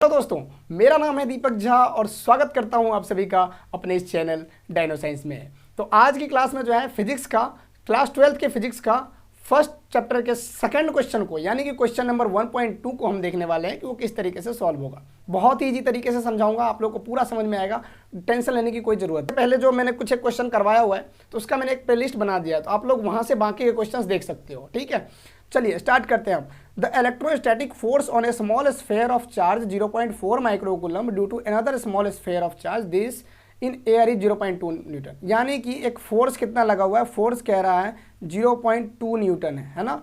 Hello दोस्तों, मेरा नाम है दीपक झा और स्वागत करता हूं आप सभी का अपने इस चैनल डायनो साइंस में। तो आज की क्लास में जो है फिजिक्स का क्लास 12 के फिजिक्स का फर्स्ट चैप्टर के सेकंड क्वेश्चन को यानी कि क्वेश्चन नंबर 1.2 को हम देखने वाले हैं कि वो किस तरीके से सॉल्व होगा। बहुत ही ईजी तरीके से समझाऊंगा, आप लोग को पूरा समझ में आएगा, टेंशन लेने की कोई जरूरत नहीं। पहले जो मैंने कुछ एक क्वेश्चन करवाया हुआ है तो उसका मैंने एक प्लेलिस्ट बना दिया, तो आप लोग वहां से बाकी के क्वेश्चन देख सकते हो। ठीक है, चलिए स्टार्ट करते हैं हम। The electrostatic force on a small sphere of charge 0.4 microcoulomb due to another small sphere of charge this in air is 0.2 newton. यानी कि एक फोर्स कितना लगा हुआ है, फोर्स कह रहा है 0.2 न्यूटन है ना।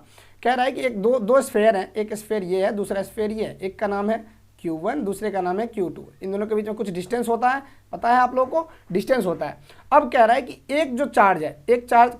कह रहा है कि एक दो स्फेयर हैं, एक स्फेयर ये है, दूसरा स्फेयर ये है। एक का नाम है Q1, दूसरे का नाम है Q2। इन दोनों के बीच में कुछ डिस्टेंस होता है, पता है आप लोगों को, डिस्टेंस होता है। अब कह रहा है कि एक जो चार्ज है, एक चार्ज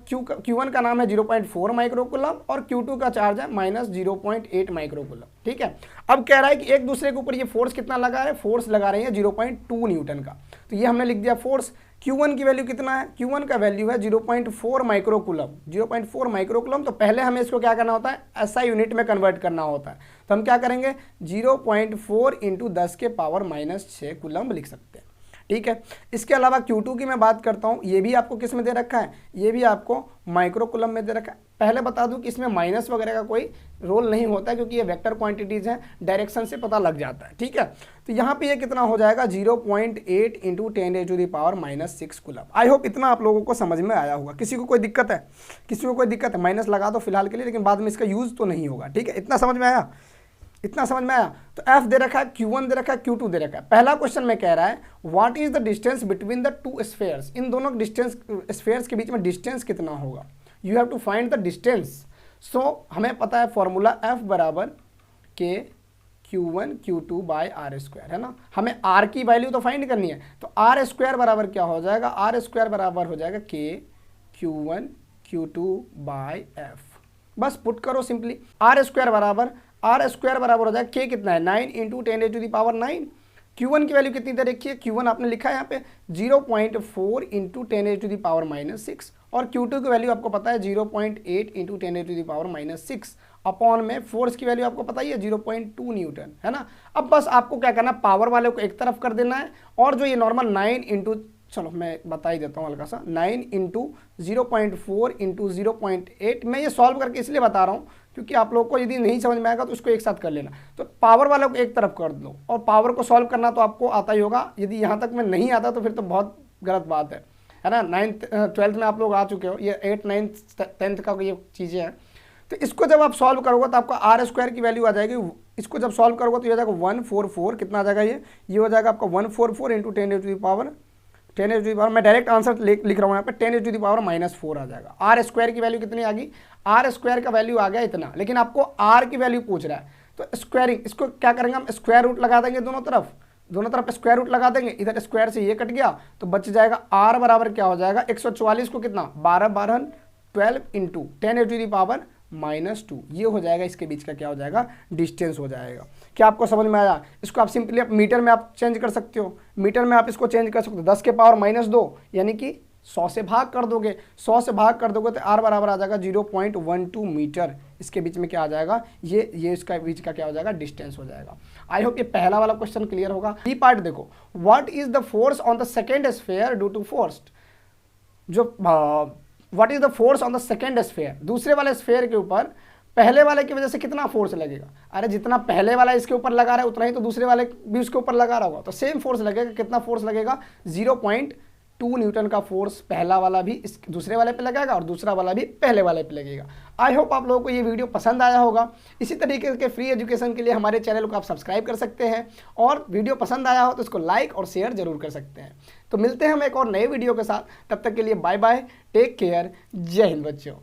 Q1 का नाम है 0.4 माइक्रोकूलम और Q2 का चार्ज है -0.8 माइक्रोकूलम। ठीक है, अब कह रहा है कि एक दूसरे के ऊपर ये फोर्स कितना लगा है, फोर्स लगा रही है 0.2 न्यूटन का। तो ये हमने लिख दिया फोर्स। Q1 की वैल्यू कितना है, Q1 का वैल्यू है 0.4 माइक्रोकूलम। 0.4 माइक्रोकूलम, तो पहले हमें इसको क्या करना होता है, SI यूनिट में कन्वर्ट करना होता है। तो हम क्या करेंगे, 0.4 × 10 के पावर -6 कूलम लिख सकते हैं। ठीक है, इसके अलावा Q2 की मैं बात करता हूँ, ये भी आपको किस में दे रखा है, ये भी आपको माइक्रोकूलम में दे रखा है। पहले बता दूं कि इसमें माइनस वगैरह का कोई रोल नहीं होता है क्योंकि ये वेक्टर क्वांटिटीज़ हैं, डायरेक्शन से पता लग जाता है। ठीक है, तो यहाँ पे ये कितना हो जाएगा, 0.8 × 10⁻⁻6 कूलम। आई होप इतना आप लोगों को समझ में आया होगा। किसी को कोई दिक्कत है, किसी को कोई दिक्कत है, माइनस लगा दो फिलहाल के लिए, लेकिन बाद में इसका यूज़ तो नहीं होगा। ठीक है, इतना समझ में आया, इतना समझ में आया। तो F दे रखा है, Q1 दे रखा है, Q2 दे रखा है। पहला क्वेश्चन में कह रहा है what is the distance between the two spheres. इन दोनों डिस्टेंस स्फेयर्स के बीच में डिस्टेंस कितना होगा, you have to find the distance. So हमें पता है फॉर्मूला F बराबर K Q1 Q2 by R², है ना। हमें R की वैल्यू तो फाइंड करनी है, तो R² बराबर क्या हो जाएगा, R² बराबर हो जाएगा K Q1 Q2 by F। बस पुट करो सिंपली, R² बराबर हो जाएगा, K कितना है 9 × 10⁻⁹। Q1 की वैल्यू कितनी दे रखी है, Q1 आपने लिखा है यहाँ पे 0.4 × 10⁻⁻6 और Q2 की वैल्यू आपको पता है 0.8 × 10⁻⁻6 अपॉन में फोर्स की वैल्यू आपको पता ही है 0.2 न्यूटन, है ना। अब बस आपको क्या करना, पावर वाले को एक तरफ कर देना है और जो ये नॉर्मल 9 चलो मैं बता ही देता हूँ हल्का सा, 9 × 0.4 × 0.8। मैं ये सॉल्व करके इसलिए बता रहा हूँ क्योंकि आप लोगों को यदि नहीं समझ में आएगा तो उसको एक साथ कर लेना। तो पावर वाले को एक तरफ कर दो और पावर को सॉल्व करना तो आपको आता ही होगा। यदि यहाँ तक में नहीं आता तो फिर तो बहुत गलत बात है ना। 9th 12th में आप लोग आ चुके हो, ये 8th 9th 10th का ये चीज़ें हैं। तो इसको जब आप सॉल्व करोगे तो आपका R² की वैल्यू आ जाएगी। इसको जब सॉल्व करोगे तो ये हो जाएगा 144, कितना आ जाएगा, ये हो जाएगा आपका 144 × 10⁻⁻, मैं डायरेक्ट आंसर लिख रहा हूँ यहाँ पे, 10⁻⁻4 आ जाएगा। R² की वैल्यू कितनी आ गई, R² का वैल्यू आ गया इतना, लेकिन आपको R की वैल्यू पूछ रहा है। तो स्क्वायरिंग, इसको क्या करेंगे हम, स्क्वायर रूट लगा देंगे दोनों तरफ स्क्वायर रूट लगा देंगे। इधर स्क्वायर से ये कट गया तो बच जाएगा R बराबर क्या हो जाएगा, 144 को कितना 12 12 12 × 10⁻⁻2, ये हो जाएगा इसके बीच का क्या हो जाएगा, डिस्टेंस हो जाएगा। क्या आपको समझ में आया। इसको आप सिंपली मीटर में आप चेंज कर सकते हो, मीटर में आप इसको चेंज कर सकते हो, 10 के पावर -2 यानी कि 100 से भाग कर दोगे, 100 से भाग कर दोगे तो R बराबर आ जाएगा 0.12 मीटर। इसके बीच में क्या आ जाएगा, ये इसका बीच का क्या हो जाएगा, डिस्टेंस हो जाएगा। आई होप ये पहला वाला क्वेश्चन क्लियर होगा। बी पार्ट देखो, what is the force on the second sphere due to force, जो what is the force on the second sphere, दूसरे वाले स्फेयर के ऊपर पहले वाले की वजह से कितना फोर्स लगेगा। अरे जितना पहले वाला इसके ऊपर लगा रहा है उतना ही तो दूसरे वाले भी उसके ऊपर लगा रहा होगा, तो सेम फोर्स लगेगा। कितना फोर्स लगेगा, 0.2 न्यूटन का फोर्स पहला वाला भी इस दूसरे वाले पे लगेगा और दूसरा वाला भी पहले वाले पे लगेगा। आई होप आप लोगों को ये वीडियो पसंद आया होगा। इसी तरीके के फ्री एजुकेशन के लिए हमारे चैनल को आप सब्सक्राइब कर सकते हैं और वीडियो पसंद आया हो तो इसको लाइक और शेयर जरूर कर सकते हैं। तो मिलते हैं हम एक और नए वीडियो के साथ, तब तक के लिए बाय बाय, टेक केयर, जय हिंद बच्चों।